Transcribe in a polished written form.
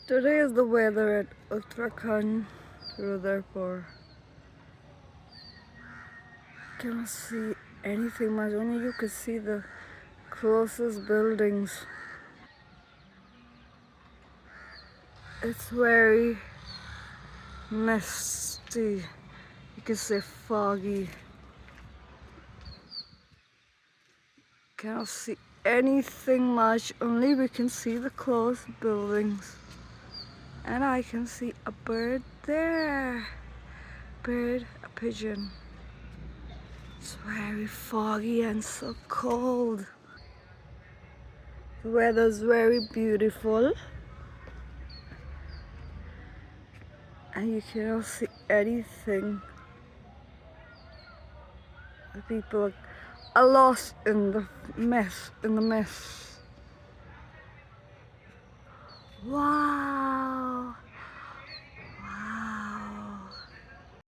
Today is the weather at Uttrakhand, Rudrapur. Cannot see anything much, only you can see the closest buildings. It's very misty, you can say foggy. Cannot see anything much, only we can see the close buildings. And I can see a bird there. Bird, a pigeon. It's very foggy and so cold. The weather's very beautiful. And you cannot see anything. The people are lost in the mess, Wow.